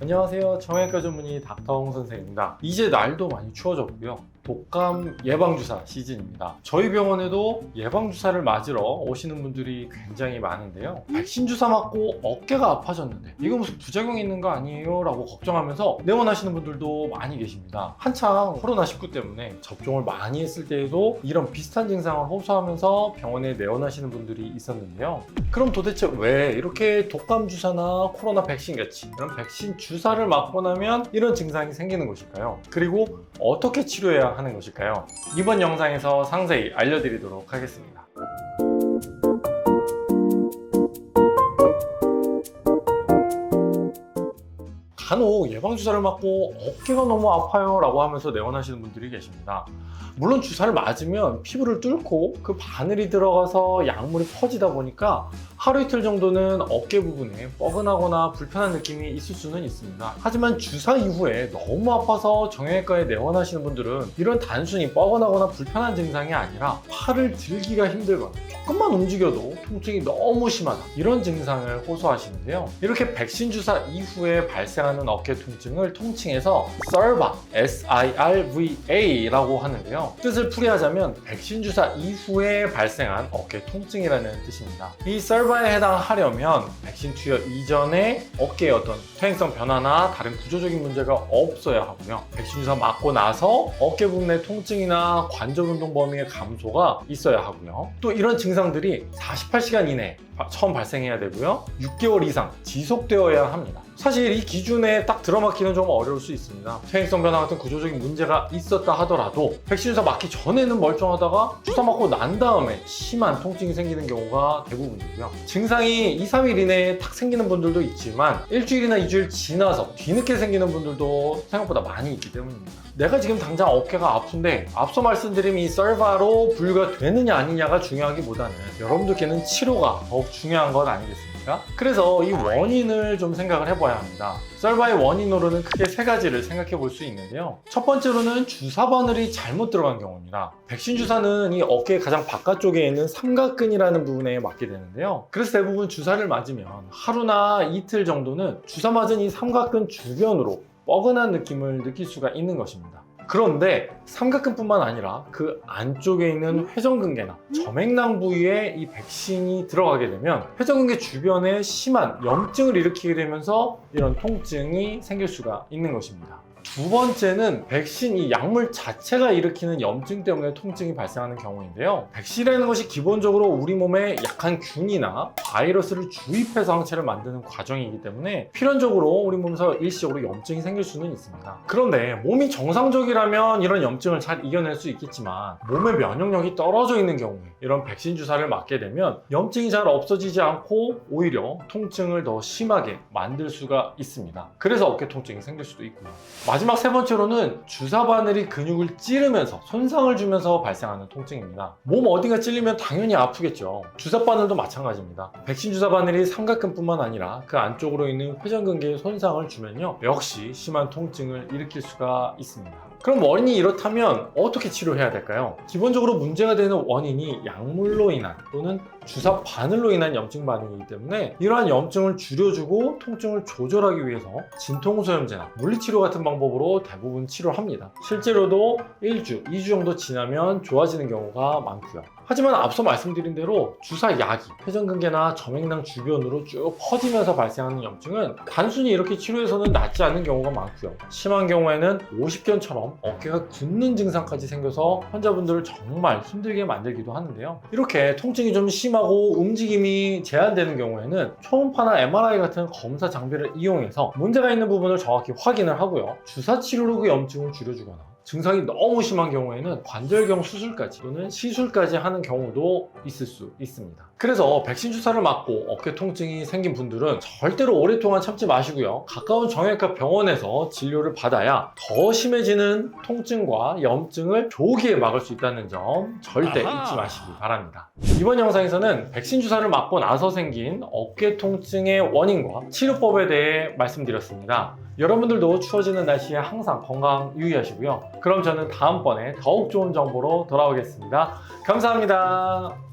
안녕하세요. 정형외과 전문의 닥터홍 선생입니다. 이제 날도 많이 추워졌고요. 독감 예방주사 시즌입니다. 저희 병원에도 예방주사를 맞으러 오시는 분들이 굉장히 많은데요. 백신 주사 맞고 어깨가 아파졌는데 이거 무슨 부작용이 있는 거 아니에요? 라고 걱정하면서 내원하시는 분들도 많이 계십니다. 한창 코로나19 때문에 접종을 많이 했을 때에도 이런 비슷한 증상을 호소하면서 병원에 내원하시는 분들이 있었는데요. 그럼 도대체 왜 이렇게 독감 주사나 코로나 백신 같이 이런 백신 주사를 맞고 나면 이런 증상이 생기는 것일까요? 그리고 어떻게 치료해야 하는 것일까요? 이번 영상에서 상세히 알려드리도록 하겠습니다. 간혹 예방주사를 맞고 어깨가 너무 아파요 라고 하면서 내원하시는 분들이 계십니다. 물론 주사를 맞으면 피부를 뚫고 그 바늘이 들어가서 약물이 퍼지다 보니까 하루 이틀 정도는 어깨 부분에 뻐근하거나 불편한 느낌이 있을 수는 있습니다. 하지만 주사 이후에 너무 아파서 정형외과에 내원하시는 분들은 이런 단순히 뻐근하거나 불편한 증상이 아니라 팔을 들기가 힘들거나 조금만 움직여도 통증이 너무 심하다, 이런 증상을 호소하시는데요. 이렇게 백신 주사 이후에 발생하는 어깨 통증을 통칭해서 SIRVA, S-I-R-V-A라고 하는데요. 뜻을 풀이하자면 백신 주사 이후에 발생한 어깨 통증이라는 뜻입니다. 이 SIRVA에 해당하려면 백신 투여 이전에 어깨에 어떤 퇴행성 변화나 다른 구조적인 문제가 없어야 하고요. 백신 주사 맞고 나서 어깨 부분의 통증이나 관절 운동 범위의 감소가 있어야 하고요. 또 이런 증상들이 48시간 이내에 처음 발생해야 되고요. 6개월 이상 지속되어야 합니다. 사실 이 기준에 딱 들어맞기는 좀 어려울 수 있습니다. 퇴행성 변화 같은 구조적인 문제가 있었다 하더라도 백신 주사 맞기 전에는 멀쩡하다가 주사 맞고 난 다음에 심한 통증이 생기는 경우가 대부분이고요. 증상이 2, 3일 이내에 딱 생기는 분들도 있지만 일주일이나 2주일 지나서 뒤늦게 생기는 분들도 생각보다 많이 있기 때문입니다. 내가 지금 당장 어깨가 아픈데 앞서 말씀드린 이 SIRVA로 분류가 되느냐 아니냐가 중요하기보다는 여러분들께는 치료가 더욱 중요한 것 아니겠습니까? 그래서 이 원인을 좀 생각을 해봐야 합니다. SIRVA의 원인으로는 크게 세 가지를 생각해 볼 수 있는데요. 첫 번째로는 주사 바늘이 잘못 들어간 경우입니다. 백신 주사는 이 어깨의 가장 바깥쪽에 있는 삼각근이라는 부분에 맞게 되는데요. 그래서 대부분 주사를 맞으면 하루나 이틀 정도는 주사 맞은 이 삼각근 주변으로 뻐근한 느낌을 느낄 수가 있는 것입니다. 그런데 삼각근뿐만 아니라 그 안쪽에 있는 회전근개나 점액낭 부위에 이 백신이 들어가게 되면 회전근개 주변에 심한 염증을 일으키게 되면서 이런 통증이 생길 수가 있는 것입니다. 두 번째는 백신 이 약물 자체가 일으키는 염증 때문에 통증이 발생하는 경우인데요. 백신이라는 것이 기본적으로 우리 몸에 약한 균이나 바이러스를 주입해서 항체를 만드는 과정이기 때문에 필연적으로 우리 몸에서 일시적으로 염증이 생길 수는 있습니다. 그런데 몸이 정상적이라면 이런 염증을 잘 이겨낼 수 있겠지만 몸의 면역력이 떨어져 있는 경우에 이런 백신 주사를 맞게 되면 염증이 잘 없어지지 않고 오히려 통증을 더 심하게 만들 수가 있습니다. 그래서 어깨 통증이 생길 수도 있고요. 마지막 세 번째로는 주사 바늘이 근육을 찌르면서 손상을 주면서 발생하는 통증입니다. 몸 어디가 찔리면 당연히 아프겠죠. 주사 바늘도 마찬가지입니다. 백신 주사 바늘이 삼각근뿐만 아니라 그 안쪽으로 있는 회전근개에 손상을 주면요, 역시 심한 통증을 일으킬 수가 있습니다. 그럼 원인이 이렇다면 어떻게 치료해야 될까요? 기본적으로 문제가 되는 원인이 약물로 인한 또는 주사 바늘로 인한 염증 반응이기 때문에 이러한 염증을 줄여주고 통증을 조절하기 위해서 진통소염제나 물리치료 같은 방법으로 대부분 치료를 합니다. 실제로도 1주, 2주 정도 지나면 좋아지는 경우가 많고요. 하지만 앞서 말씀드린 대로 주사약이 회전근개나 점액낭 주변으로 쭉 퍼지면서 발생하는 염증은 단순히 이렇게 치료해서는 낫지 않는 경우가 많고요. 심한 경우에는 오십견처럼 어깨가 굳는 증상까지 생겨서 환자분들을 정말 힘들게 만들기도 하는데요. 이렇게 통증이 좀 심하고 움직임이 제한되는 경우에는 초음파나 MRI 같은 검사 장비를 이용해서 문제가 있는 부분을 정확히 확인을 하고요. 주사 치료로 그 염증을 줄여주거나 증상이 너무 심한 경우에는 관절경 수술까지 또는 시술까지 하는 경우도 있을 수 있습니다. 그래서 백신 주사를 맞고 어깨 통증이 생긴 분들은 절대로 오랫동안 참지 마시고요. 가까운 정형외과 병원에서 진료를 받아야 더 심해지는 통증과 염증을 조기에 막을 수 있다는 점 절대 잊지 마시기 바랍니다. 이번 영상에서는 백신 주사를 맞고 나서 생긴 어깨 통증의 원인과 치료법에 대해 말씀드렸습니다. 여러분들도 추워지는 날씨에 항상 건강 유의하시고요. 그럼 저는 다음번에 더욱 좋은 정보로 돌아오겠습니다. 감사합니다.